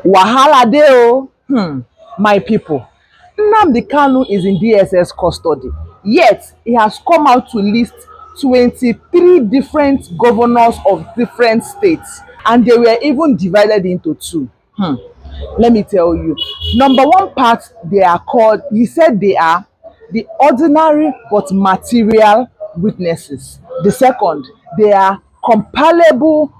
Wahala dey o. My people. Nnamdi Kanu is in DSS custody, yet he has come out to list 23 different governors of different states, and they were even divided into two. Let me tell you. Number one part, they are called, he said they are the ordinary but material witnesses. The second, they are compellable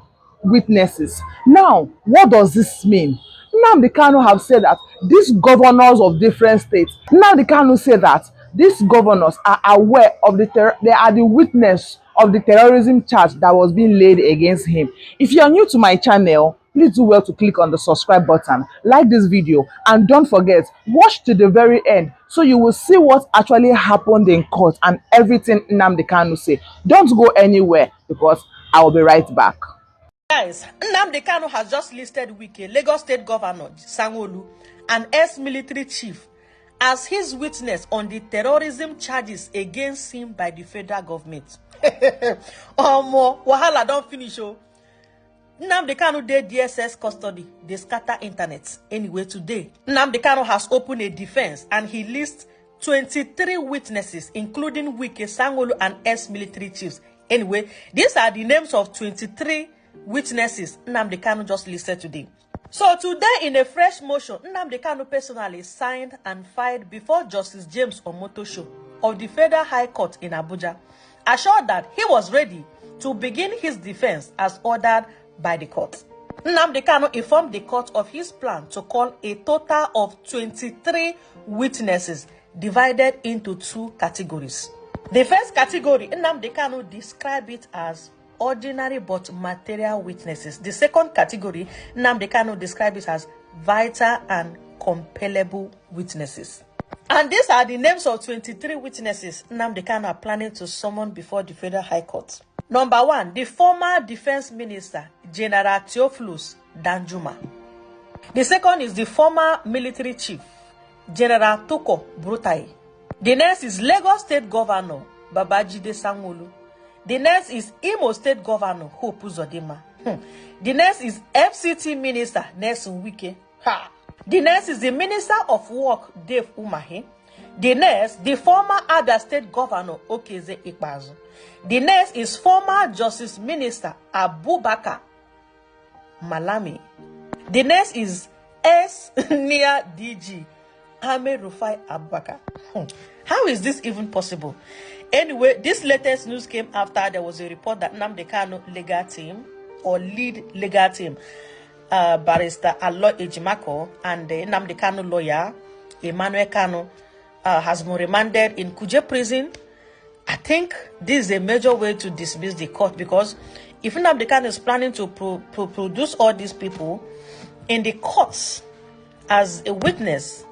witnesses. Now, what does this mean? Nnamdi Kanu have said that these governors of different states, Nnamdi Kanu said that these governors are aware of they are the witness of the terrorism charge that was being laid against him. If you are new to my channel, please do well to click on the subscribe button, like this video, and don't forget, watch to the very end so you will see what actually happened in court and everything Nnamdi Kanu said. Don't go anywhere because I will be right back. Guys, Nnamdi Kanu has just listed Wike, Lagos State Governor Sanwo-Olu, and ex-military chief as his witness on the terrorism charges against him by the federal government. Wahala don't finish. Nnamdi Kanu dey DSS custody. They scatter internet. Anyway, today, Nnamdi Kanu has opened a defense and he lists 23 witnesses, including Wike, Sanwo-Olu, and ex-military chiefs. Anyway, these are the names of 23 witnesses Nnamdi Kanu just listed today. So today, in a fresh motion, Nnamdi Kanu personally signed and filed before Justice James Omotosho of the Federal High Court in Abuja, assured that he was ready to begin his defense as ordered by the court. Nnamdi Kanu informed the court of his plan to call a total of 23 witnesses divided into two categories. The first category, Nnamdi Kanu described it as ordinary but material witnesses. The second category, Nnamdi Kanu described it as vital and compellable witnesses. And these are the names of 23 witnesses Nnamdi Kanu are planning to summon before the Federal High Court. Number one, the former Defense Minister, General Theophilus Danjuma. The second is the former military chief, General Tuko Brutai. The next is Lagos State Governor, Babajide Sanwo-Olu. The next is Imo State Governor, Hope Uzodinma. The next is FCT Minister, Nelson Wike. The next is the Minister of Work, Dave Umahi. The next, the former Abia State Governor, Okeze Ikpeazu. The next is former Justice Minister, Abubakar Malami. The next is near DG, Ahmed Rufai Abubakar. How is this even possible? Anyway, this latest news came after there was a report that Nnamdi Kanu legal team or lead legal team, Barrister Aloy Ejimako and the Nnamdi Kanu lawyer, Emmanuel Kanu, has been remanded in Kuje prison. I think this is a major way to dismiss the court, because if Nnamdi Kanu is planning to produce all these people in the courts as a witness,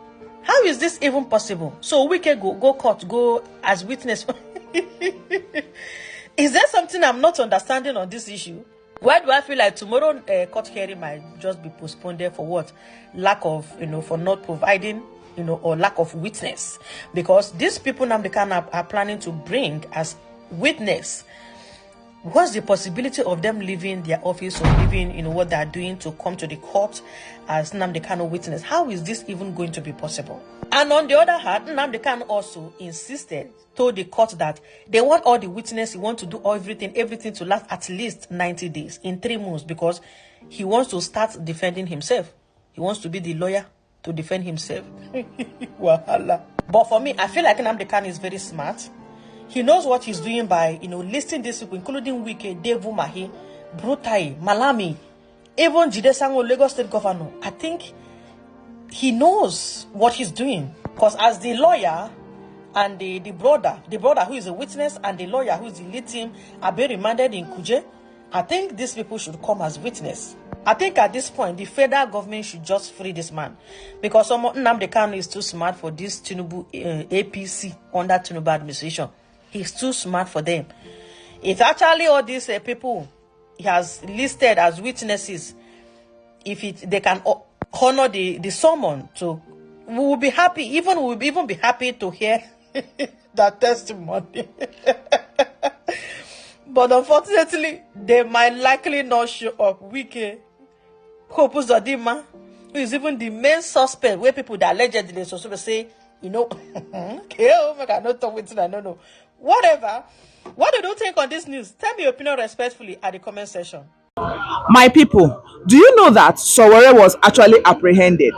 how is this even possible? So we can go court, go as witness. Is there something I'm not understanding on this issue? Why do I feel like tomorrow court hearing might just be postponed there for what? Lack of, for not providing, or lack of witness. Because these people Nnamdi Kanu are planning to bring as witness. What's the possibility of them leaving their office or leaving, what they are doing to come to the court as Nnamdi Kanu witness? How is this even going to be possible? And on the other hand, Nnamdi Kanu also told the court that they want all the witnesses, he wants to do everything to last at least 90 days, in 3 months, because he wants to start defending himself. He wants to be the lawyer to defend himself. Wahala. But for me, I feel like Nnamdi Kanu is very smart. He knows what he's doing by, listing these people, including Wike, Dave Umahi, Brutai, Malami, even Jide Sanwo, Lagos State Governor. I think he knows what he's doing. Because as the lawyer and the brother who is a witness and the lawyer who is the lead team are being remanded in Kuje, I think these people should come as witness. I think at this point, the federal government should just free this man. Because Nnamdi Kanu is too smart for this Tinubu APC under Tinubu administration. He's too smart for them. If actually all these people he has listed as witnesses, they can honor the summon, we will be happy. We will even be happy to hear that testimony. But unfortunately, they might likely not show up. Wike, Hope Uzodinma, who is even the main suspect, where people that allegedly so say, you know, okay, oh my God, not talk with I don't know. Whatever. What do you think on this news? Tell me your opinion respectfully at the comment section. My people, do you know that Sowore was actually apprehended?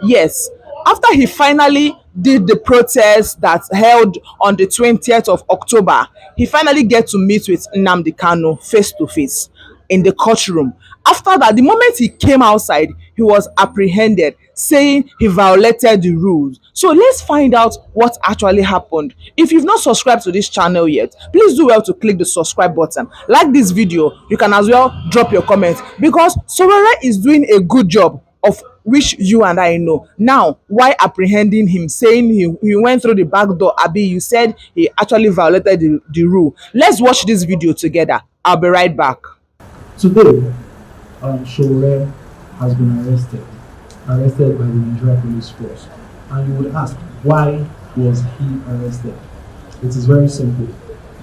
Yes, after he finally did the protest that held on the 20th of October, he finally get to meet with Nnamdi Kanu face to face in the courtroom. After that, the moment he came outside, he was apprehended, saying he violated the rules. So let's find out what actually happened. If you've not subscribed to this channel yet, please do well to click the subscribe button. Like this video, you can as well drop your comments, because Sowore is doing a good job of which you and I know. Now, why apprehending him, saying he went through the back door? Abi, you said he actually violated the rule. Let's watch this video together. I'll be right back. Today, Sowore has been arrested by the Nigeria Police Force. And you would ask, why was he arrested? It is very simple.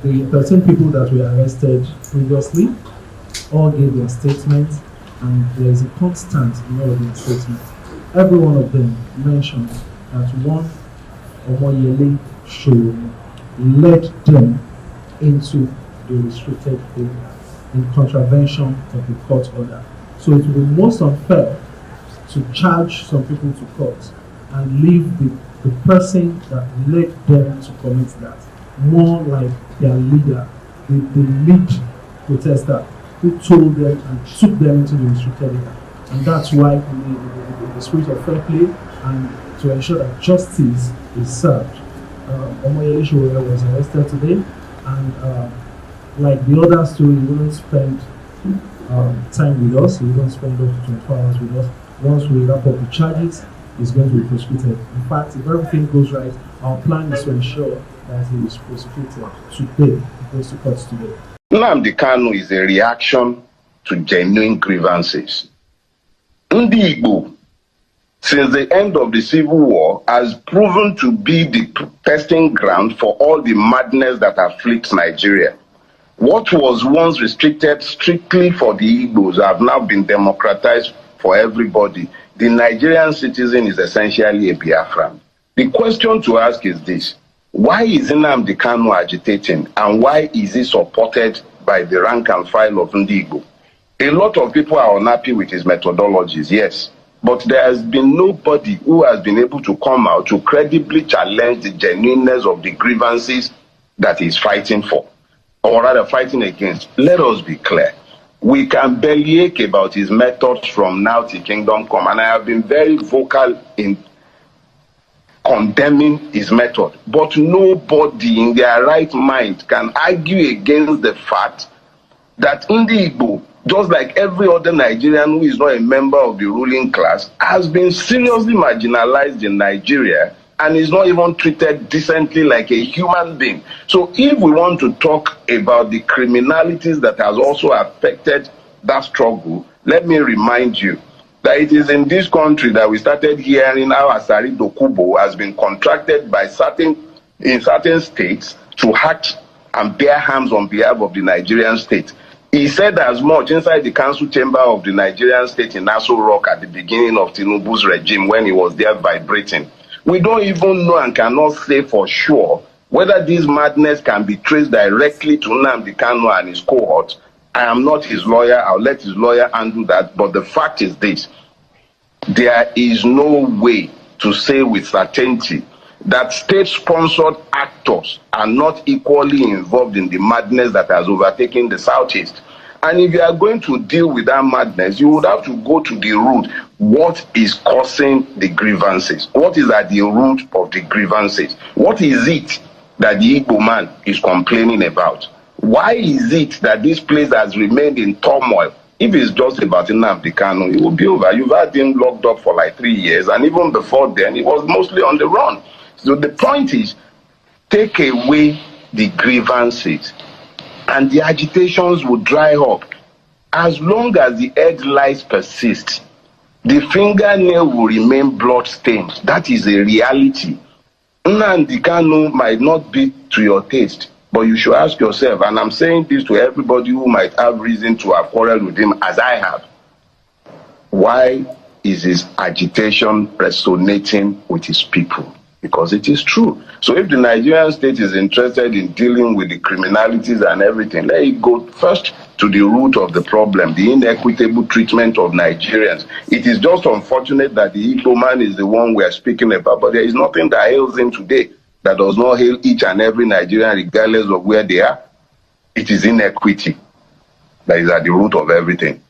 The 13 people that were arrested previously all gave their statements, and there is a constant in all of their statements. Every one of them mentions that one Omoyele Sowore led them into the restricted area in contravention of the court order. So it would be most unfair to charge some people to court and leave the person that led them to commit that more like their leader, the lead protester who told them and took them into the restricted area. And that's why in the spirit of fair play and to ensure that justice is served, Omoyele Sowore was arrested today, and like the other story, he wouldn't spend time with us. He wouldn't spend up to 24 hours with us. Once we wrap up the charges, he's going to be prosecuted. In fact, if everything goes right, our plan is to ensure that he is prosecuted today. He goes to court today. Nnamdi Kanu is a reaction to genuine grievances. Ndi Igbo, since the end of the Civil War, has proven to be the testing ground for all the madness that afflicts Nigeria. What was once restricted strictly for the Igbos have now been democratized for everybody. The Nigerian citizen is essentially a Biafran. The question to ask is this: why is Nnamdi Kanu agitating, and why is he supported by the rank and file of Ndi Igbo? A lot of people are unhappy with his methodologies, yes, but there has been nobody who has been able to come out to credibly challenge the genuineness of the grievances that he's fighting for, or rather fighting against. Let us be clear. We can bellyache about his methods from now till kingdom come, and I have been very vocal in condemning his method. But nobody in their right mind can argue against the fact that Ndi Igbo, just like every other Nigerian who is not a member of the ruling class, has been seriously marginalized in Nigeria and is not even treated decently like a human being. So if we want to talk about the criminalities that has also affected that struggle, let me remind you that it is in this country that we started hearing how Asari Dokubo has been contracted by certain states to act and bear arms on behalf of the Nigerian state. He said as much inside the council chamber of the Nigerian state in Aso Rock at the beginning of Tinubu's regime when he was there vibrating. We don't even know and cannot say for sure whether this madness can be traced directly to Nnamdi Kanu and his cohort. I am not his lawyer. I'll let his lawyer undo that. But the fact is this: there is no way to say with certainty that state-sponsored actors are not equally involved in the madness that has overtaken the Southeast. And if you are going to deal with that madness, you would have to go to the root. What is causing the grievances? What is at the root of the grievances? What is it that the Igbo man is complaining about? Why is it that this place has remained in turmoil? If it's just about Nnamdi Kanu, it will be over. You've had him locked up for like 3 years, and even before then, he was mostly on the run. So the point is, take away the grievances, and the agitations will dry up. As long as the headlights persist, the fingernail will remain blood-stained. That is a reality. Nnamdi Kanu might not be to your taste, but you should ask yourself, and I'm saying this to everybody who might have reason to have quarreled with him, as I have, why is his agitation resonating with his people? Because it is true. So if the Nigerian state is interested in dealing with the criminalities and everything, let it go first to the root of the problem, the inequitable treatment of Nigerians. It is just unfortunate that the Igbo man is the one we are speaking about, but there is nothing that hails him today that does not hail each and every Nigerian regardless of where they are. It is inequity that is at the root of everything.